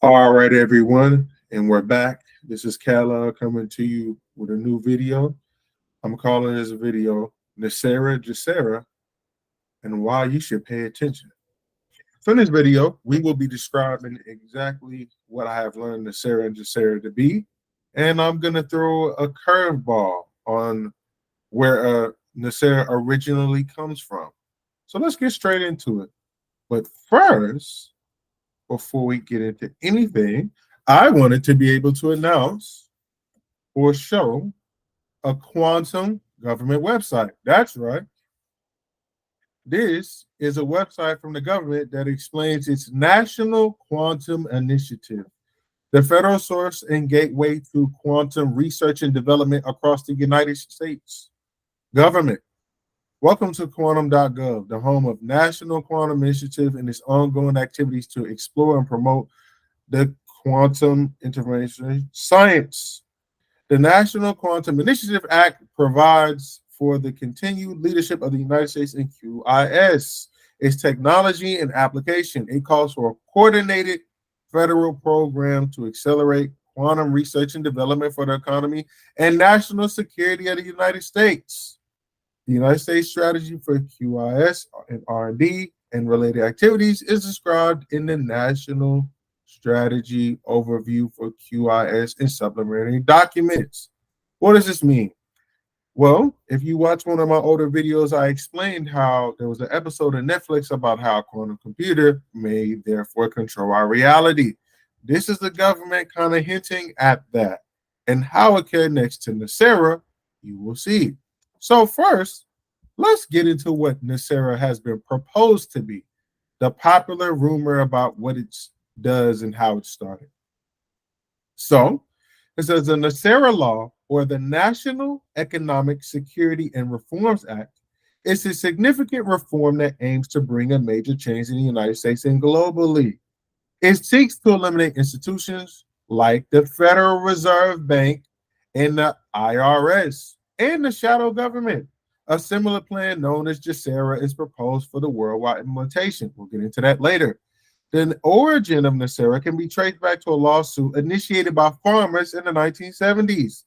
All right, everyone, and we're back. This is Kala coming to you with a new video. I'm calling this video NESARA Jacera and why you should pay attention. So in this video, we will be describing exactly what I have learned NESARA and Jacera to be, and I'm going to throw a curveball on where NESARA originally comes from. So let's get straight into it. But first, before we get into anything, I wanted to be able to announce or show a quantum government website. That's right. This is a website from the government that explains its National Quantum Initiative, the federal source and gateway to quantum research and development across the United States government. Welcome to quantum.gov, the home of National Quantum Initiative and its ongoing activities to explore and promote the quantum information science. The National Quantum Initiative Act provides for the continued leadership of the United States in QIS, its technology and application. It calls for a coordinated federal program to accelerate quantum research and development for the economy and national security of the United States. The United States strategy for QIS and R&D and related activities is described in the National Strategy Overview for QIS and supplementary documents. What does this mean? Well, if you watch one of my older videos, I explained how there was an episode of Netflix about how a quantum computer may therefore control our reality. This is the government kind of hinting at that, and how it connects to NESARA, you will see. So first, let's get into what NESARA has been proposed to be, the popular rumor about what it does and how it started. So it says the NESARA law, or the National Economic Security and Reforms Act, is a significant reform that aims to bring a major change in the United States and globally. It seeks to eliminate institutions like the Federal Reserve Bank and the IRS and the shadow government. A similar plan known as Jacera is proposed for the worldwide implementation. We'll get into that later. The origin of NESARA can be traced back to a lawsuit initiated by farmers in the 1970s.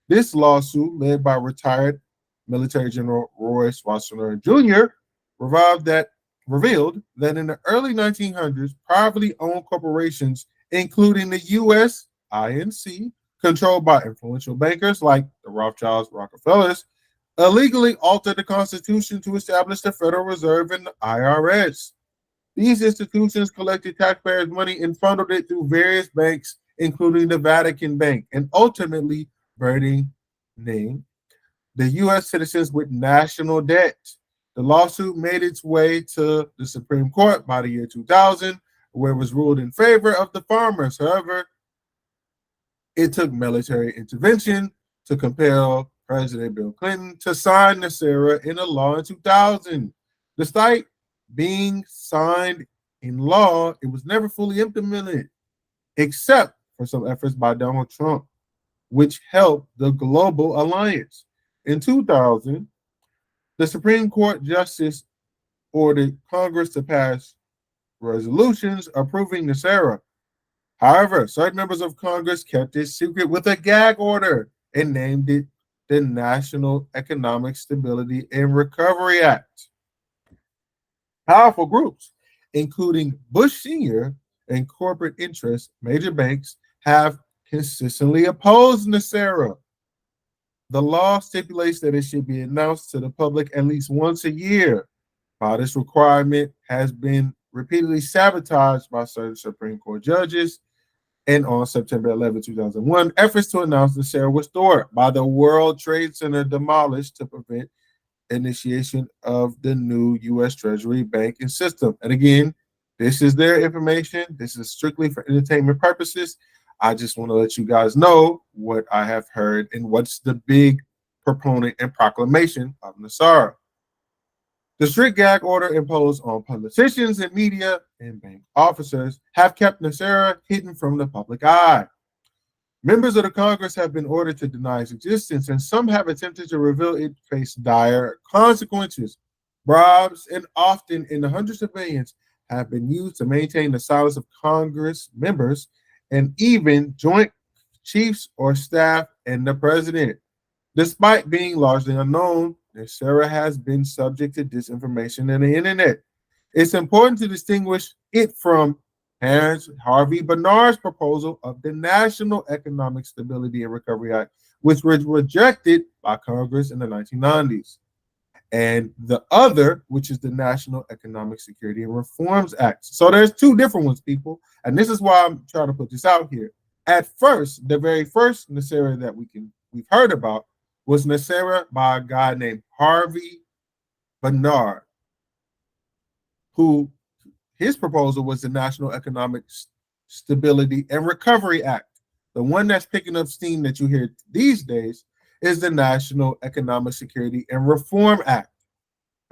This lawsuit, led by retired military general Roy Swasler Jr., revealed that in the early 1900s, privately owned corporations, including the U.S. INC, controlled by influential bankers like the Rothschilds, Rockefellers, illegally altered the Constitution to establish the Federal Reserve and the IRS. These institutions collected taxpayers' money and funneled it through various banks, including the Vatican Bank, and ultimately burdening the U.S. citizens with national debt. The lawsuit made its way to the Supreme Court by the year 2000, where it was ruled in favor of the farmers. However, it took military intervention to compel President Bill Clinton to sign NESARA in a law in 2000. Despite being signed in law, it was never fully implemented, except for some efforts by Donald Trump, which helped the Global Alliance. In 2000, the Supreme Court Justice ordered Congress to pass resolutions approving NESARA. However, certain members of Congress kept it secret with a gag order and named it the National Economic Stability and Recovery Act. Powerful groups, including Bush Sr. and corporate interests, major banks, have consistently opposed NESARA. The law stipulates that it should be announced to the public at least once a year. While this requirement has been repeatedly sabotaged by certain Supreme Court judges, and on September 11, 2001, efforts to announce NESARA was thwarted by the World Trade Center demolished to prevent initiation of the new U.S. Treasury banking system. And again, this is their information. This is strictly for entertainment purposes. I just want to let you guys know what I have heard and what's the big proponent and proclamation of NESARA. The strict gag order imposed on politicians and media and bank officers have kept NESARA hidden from the public eye. Members of the Congress have been ordered to deny its existence, and some have attempted to reveal it faced dire consequences. Bribes, and often in the hundreds of millions, have been used to maintain the silence of Congress members and even joint chiefs or staff and the president. Despite being largely unknown, NESARA has been subject to disinformation on the internet. It's important to distinguish it from Harvey Bernard's proposal of the National Economic Stability and Recovery Act, which was rejected by Congress in the 1990s, and the other, which is the National Economic Security and Reforms Act. So there's two different ones, people, and this is why I'm trying to put this out here. At first, the very first NESARA that we've heard about was NESARA by a guy named Harvey Bernard, who his proposal was the National Economic Stability and Recovery Act. The one that's picking up steam that you hear these days is the National Economic Security and Reform Act.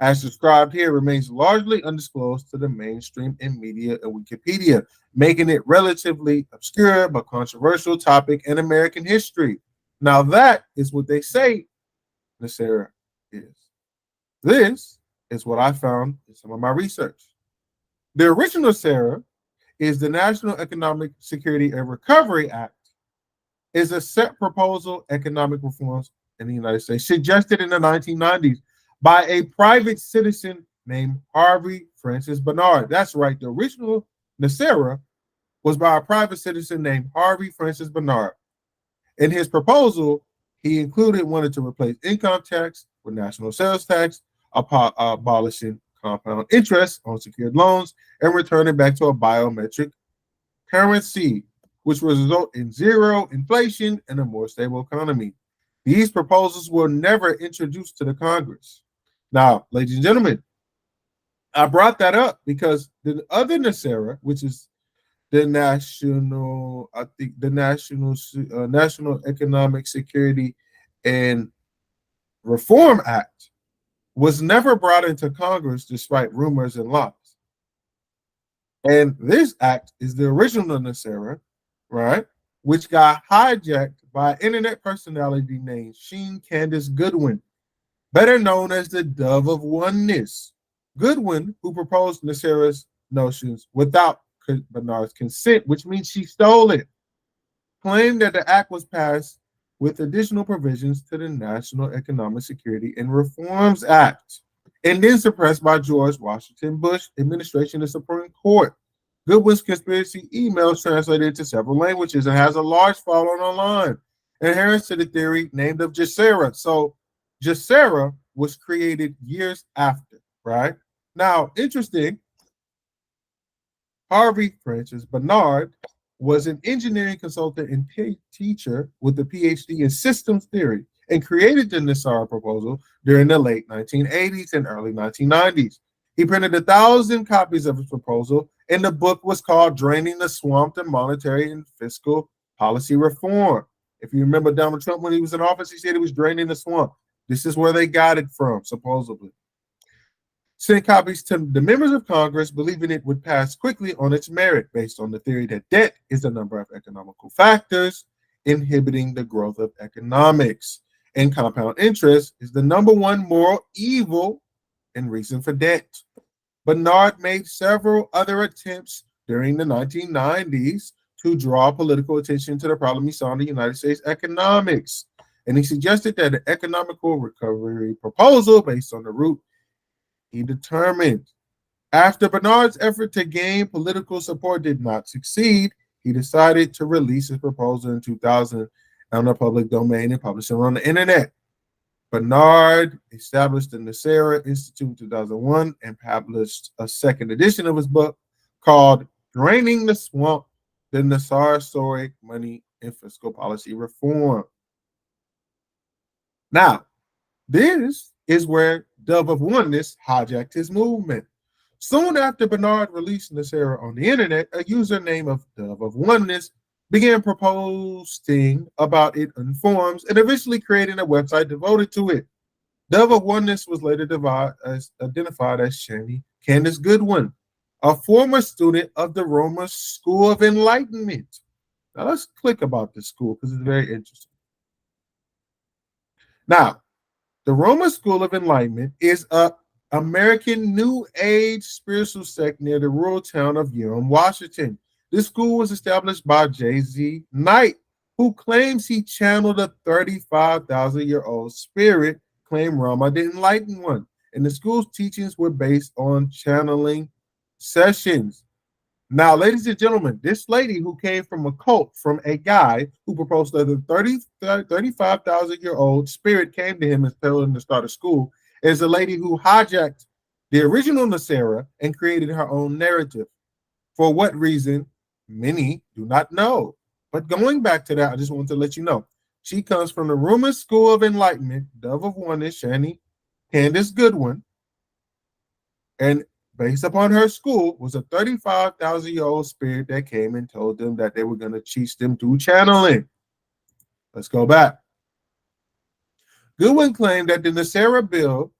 As described here, remains largely undisclosed to the mainstream in media and Wikipedia, making it relatively obscure but controversial topic in American history. Now that is what they say NESARA is. This is what I found in some of my research. The original NESARA is the National Economic Security and Recovery Act, is a set proposal economic reforms in the United States suggested in the 1990s by a private citizen named Harvey Francis Bernard. That's right, the original NESARA was by a private citizen named Harvey Francis Bernard. In his proposal, he wanted to replace income tax with national sales tax, abolishing compound interest on secured loans, and returning back to a biometric currency, which will result in zero inflation and a more stable economy. These proposals were never introduced to the Congress. Now, ladies and gentlemen, I brought that up because the other NESARA, which is the National Economic Security and Reform Act, was never brought into Congress despite rumors and lies. And this act is the original NESARA, right, which got hijacked by an internet personality named Sheen Candace Goodwin, better known as the Dove of Oneness. Goodwin, who proposed NESARA's notions without Bernard's consent, which means she stole it, claimed that the act was passed with additional provisions to the National Economic Security and Reforms Act, and then suppressed by George Washington Bush administration and Supreme Court. Goodwin's conspiracy emails translated into several languages and has a large following online, adherents to the theory named of NESARA. So NESARA was created years after, right? Now, interesting, Harvey Francis Bernard was an engineering consultant and teacher with a PhD in systems theory and created the NESARA proposal during the late 1980s and early 1990s. He printed 1,000 copies of his proposal, and the book was called Draining the Swamp to Monetary and Fiscal Policy Reform. If you remember Donald Trump when he was in office, he said he was draining the swamp. This is where they got it from, supposedly. Sent copies to the members of Congress, believing it would pass quickly on its merit, based on the theory that debt is the number of economical factors inhibiting the growth of economics, and compound interest is the number one moral evil and reason for debt. Bernard made several other attempts during the 1990s to draw political attention to the problem he saw in the United States economics, and he suggested that an economical recovery proposal based on the route he determined. After Bernard's effort to gain political support did not succeed, he decided to release his proposal in 2000 on the public domain and publish it on the internet. Bernard established the NESARA Institute in 2001 and published a second edition of his book called Draining the Swamp, the NESARA Story, Money and Fiscal Policy Reform. Now, this is where Dove of Oneness hijacked his movement. Soon after Bernard released NESARA on the internet, a user named of Dove of Oneness began posting about it on forums and eventually creating a website devoted to it. Dove of Oneness was later identified as Shani Candace Goodwin, a former student of the Roma School of Enlightenment. Now let's click about this school because it's very interesting. Now, the Roma School of Enlightenment is a American New Age spiritual sect near the rural town of Yelm, Washington. This school was established by J.Z. Knight, who claims he channeled a 35,000-year-old spirit, claimed Rama the Enlightened One. And the school's teachings were based on channeling sessions. Now, ladies and gentlemen, this lady who came from a cult, from a guy who proposed that the 35,000-year-old spirit came to him and told him to start a school, is a lady who hijacked the original NESARA and created her own narrative. For what reason? Many do not know. But going back to that, I just want to let you know. She comes from the Rumor School of Enlightenment, Dove of Oneness, Shani Candace Goodwin, and based upon her school was a 35,000-year-old spirit that came and told them that they were going to teach them through channeling. Let's go back. Goodwin claimed that the NESARA bill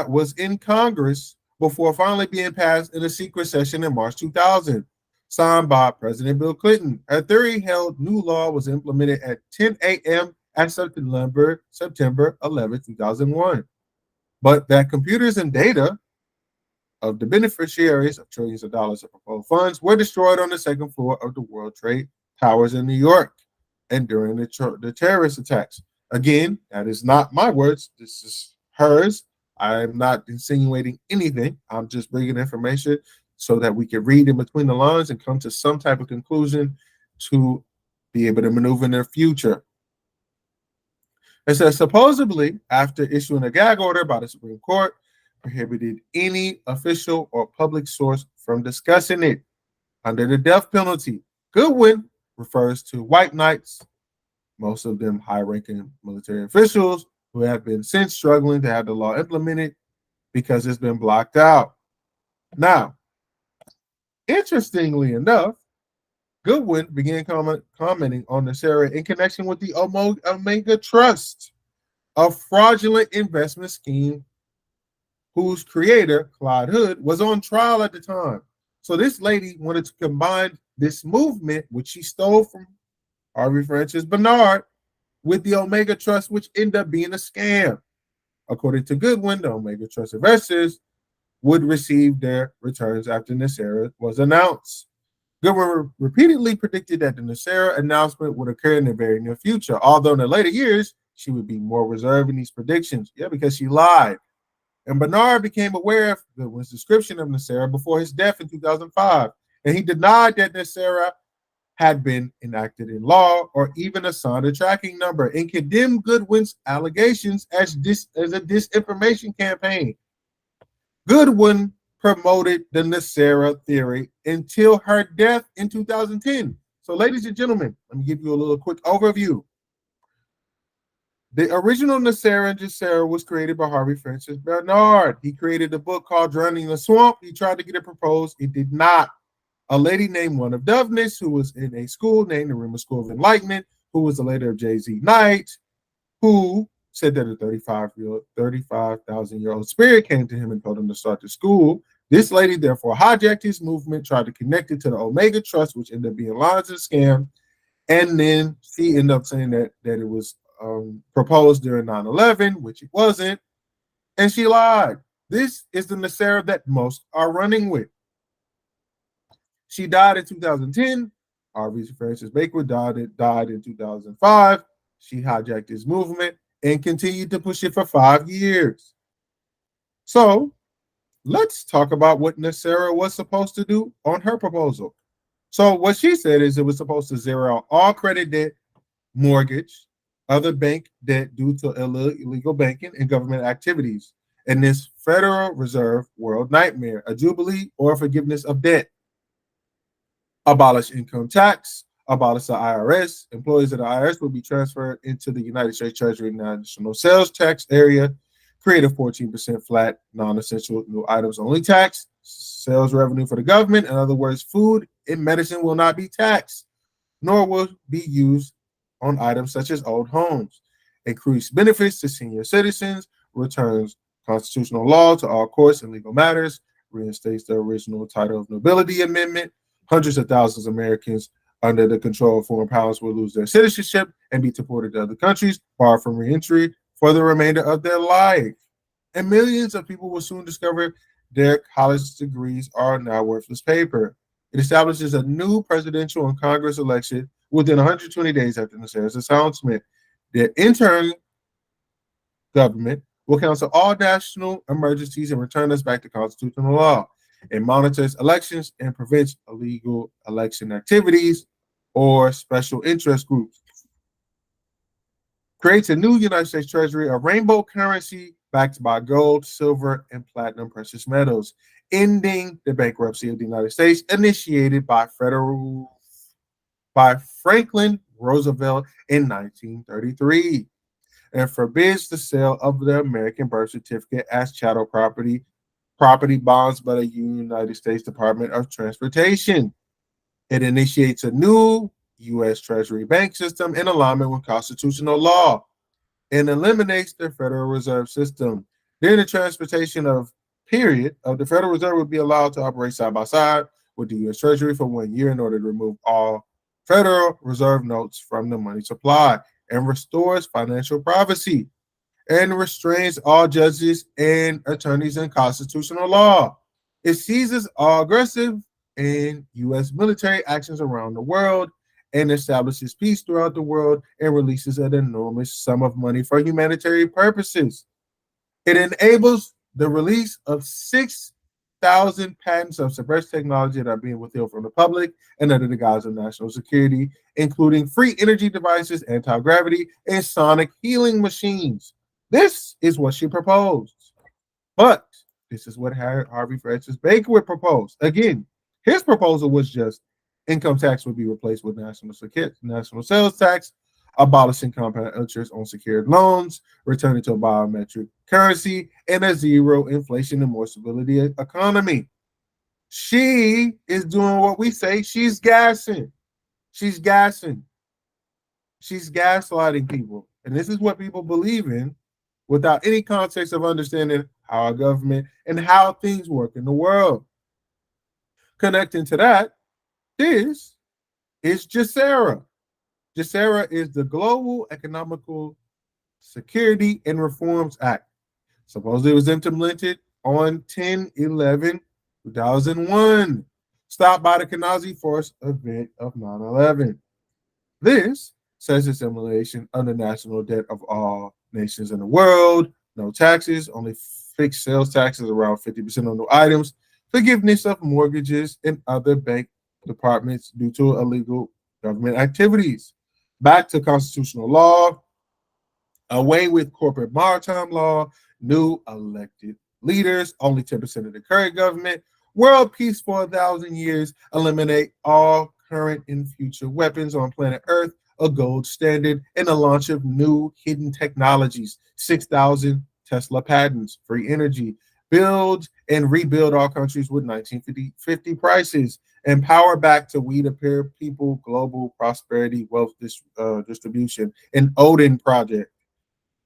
was in Congress before finally being passed in a secret session in March 2000, signed by President Bill Clinton. A theory held new law was implemented at 10 a.m. at September 11, 2001, but that computers and data of the beneficiaries of trillions of dollars of proposed funds were destroyed on the second floor of the World Trade Towers in New York and during the terrorist attacks. Again, that is not my words. This is hers. I'm not insinuating anything. I'm just bringing information so that we can read in between the lines and come to some type of conclusion to be able to maneuver in the future. It says, supposedly, after issuing a gag order by the Supreme Court, prohibited any official or public source from discussing it under the death penalty. Goodwin refers to white knights, most of them high-ranking military officials, who have been since struggling to have the law implemented because it's been blocked out. Now, interestingly enough, Goodwin began commenting on NESARA in connection with the Omega Trust, a fraudulent investment scheme whose creator, Clyde Hood, was on trial at the time. So this lady wanted to combine this movement, which she stole from Harvey Francis Bernard, with the Omega Trust, which ended up being a scam. According to Goodwin, the Omega Trust investors would receive their returns after NESARA was announced. Goodwin repeatedly predicted that the NESARA announcement would occur in the very near future, although in the later years, she would be more reserved in these predictions. Yeah, because she lied. And Bernard became aware of Goodwin's description of NESARA before his death in 2005, and he denied that NESARA had been enacted in law or even assigned a tracking number, and condemned Goodwin's allegations as a disinformation campaign. Goodwin promoted the NESARA theory until her death in 2010. So, ladies and gentlemen, let me give you a little quick overview. The original NESARA was created by Harvey Francis Bernard. He created a book called Drowning in the Swamp. He tried to get it proposed. It did not. A lady named One of Doveness, who was in a school named the Rumor School of Enlightenment, who was the later of J.Z. Knight, who said that a 35,000-year-old spirit came to him and told him to start the school. This lady therefore hijacked his movement, tried to connect it to the Omega Trust, which ended up being Lon's scam. And then she ended up saying that it was proposed during 9/11, which it wasn't, and she lied. This is the NESARA that most are running with. She died in 2010. Harvey Francis Baker died in 2005. She hijacked his movement and continued to push it for 5 years. So let's talk about what NESARA was supposed to do on her proposal. So what she said is it was supposed to zero out all credit debt, mortgage, other bank debt due to illegal banking and government activities, and this Federal Reserve world nightmare, a jubilee or forgiveness of debt. Abolish income tax, abolish the IRS. Employees of the IRS will be transferred into the United States Treasury National Sales Tax area. Create a 14% flat, non-essential new items only tax. Sales revenue for the government. In other words, food and medicine will not be taxed, nor will be used on items such as old homes. Increase benefits to senior citizens. Returns constitutional law to all courts and legal matters. Reinstates the original title of nobility amendment. Hundreds of thousands of Americans under the control of foreign powers will lose their citizenship and be deported to other countries, barred from reentry for the remainder of their life. And millions of people will soon discover their college degrees are now worthless paper. It establishes a new presidential and Congress election within 120 days after NESARA's announcement. The intern government will cancel all national emergencies and return us back to constitutional law. It monitors elections and prevents illegal election activities or special interest groups. Creates a new United States Treasury, a rainbow currency backed by gold, silver, and platinum precious metals, ending the bankruptcy of the United States initiated by Franklin Roosevelt in 1933, and forbids the sale of the American birth certificate as chattel property bonds by the United States Department of Transportation. It initiates a new U.S. Treasury bank system in alignment with constitutional law and eliminates the Federal Reserve System. During the transportation of period of the Federal Reserve would be allowed to operate side by side with the U.S. Treasury for 1 year in order to remove all Federal Reserve notes from the money supply and restores financial privacy and restrains all judges and attorneys in constitutional law. It seizes all aggressive and U.S. military actions around the world and establishes peace throughout the world and releases an enormous sum of money for humanitarian purposes. It enables the release of 6,000 patents of suppressed technology that are being withheld from the public and under the guise of national security, including free energy devices, anti-gravity, and sonic healing machines. This is what she proposed. But this is what Harvey Francis Baker would propose. Again, his proposal was just income tax would be replaced with national sales tax, abolishing compound interest on secured loans, returning to a biometric currency, and a zero inflation and more stability economy. She is doing what we say she's gassing. She's gassing. She's gaslighting people. And this is what people believe in without any context of understanding how our government and how things work in the world. Connecting to that, this is NESARA. NESARA is the Global Economical Security and Reforms Act. Supposedly it was implemented on 10/11/2001, stopped by the Kanazi Force event of 9/11. This says it's emulation of the national debt of all nations in the world, no taxes, only fixed sales taxes around 50% on new items, forgiveness of mortgages and other bank departments due to illegal government activities. Back to constitutional law, away with corporate maritime law, new elected leaders, only 10% of the current government, world peace for 1,000 years, eliminate all current and future weapons on planet Earth, a gold standard, and the launch of new hidden technologies, 6,000 Tesla patents, free energy, build and rebuild all countries with 1950 prices, and power back to we the people, global prosperity, wealth distribution, and Odin project,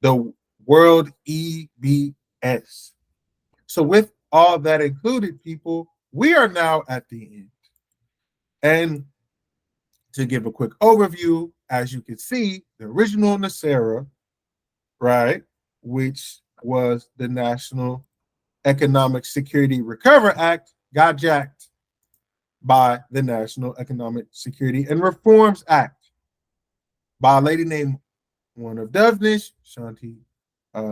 the World EBS. So with all that included, people, we are now at the end. And to give a quick overview, as you can see, the original NESARA, right, which was the National Economic Security Recovery Act, got jacked by the National Economic Security and Reforms Act by a lady named one of Devnish, Shanti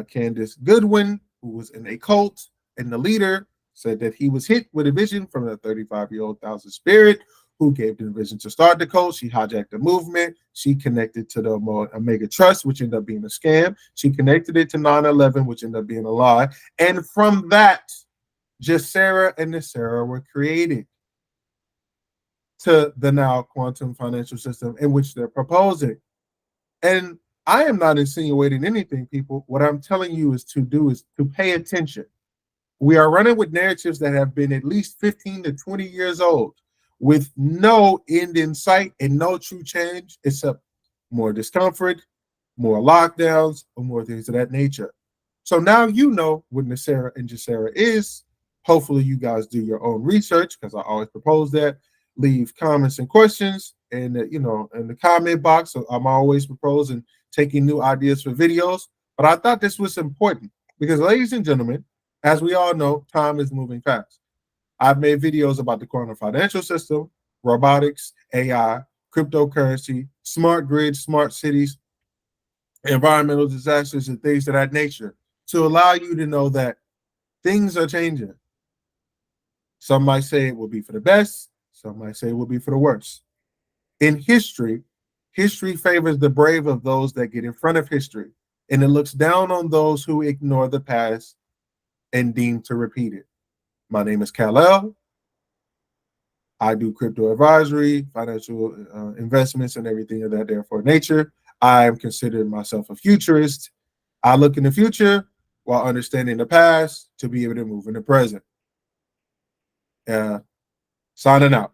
Candace Goodwin, who was in a cult, and the leader said that he was hit with a vision from a 35-year-old thousand spirit who gave the vision to start the cult. She hijacked the movement. She connected to the Omega Trust, which ended up being a scam. She connected it to 9/11, which ended up being a lie. And from that, NESARA and NESARA were created to the now quantum financial system in which they're proposing. And I am not insinuating anything, people. What I'm telling you is to pay attention. We are running with narratives that have been at least 15 to 20 years old with no end in sight and no true change except more discomfort, more lockdowns, or more things of that nature. So now you know what NESARA and NESARA is. Hopefully you guys do your own research, because I always propose that. Leave comments and questions and in the comment box. So I'm always proposing taking new ideas for videos. But I thought this was important Because, ladies and gentlemen, as we all know, time is moving fast. I've made videos about the quantum financial system, robotics, AI, cryptocurrency, smart grids, smart cities, environmental disasters, and things of that nature to allow you to know that things are changing. Some might say it will be for the best, some might say it will be for the worst. In history, history favors the brave of those that get in front of history, and it looks down on those who ignore the past and deem to repeat it. My name is Kal-El. I do crypto advisory, financial investments, and everything of that therefore nature. I am considered myself a futurist. I look in the future while understanding the past to be able to move in the present. Signing out.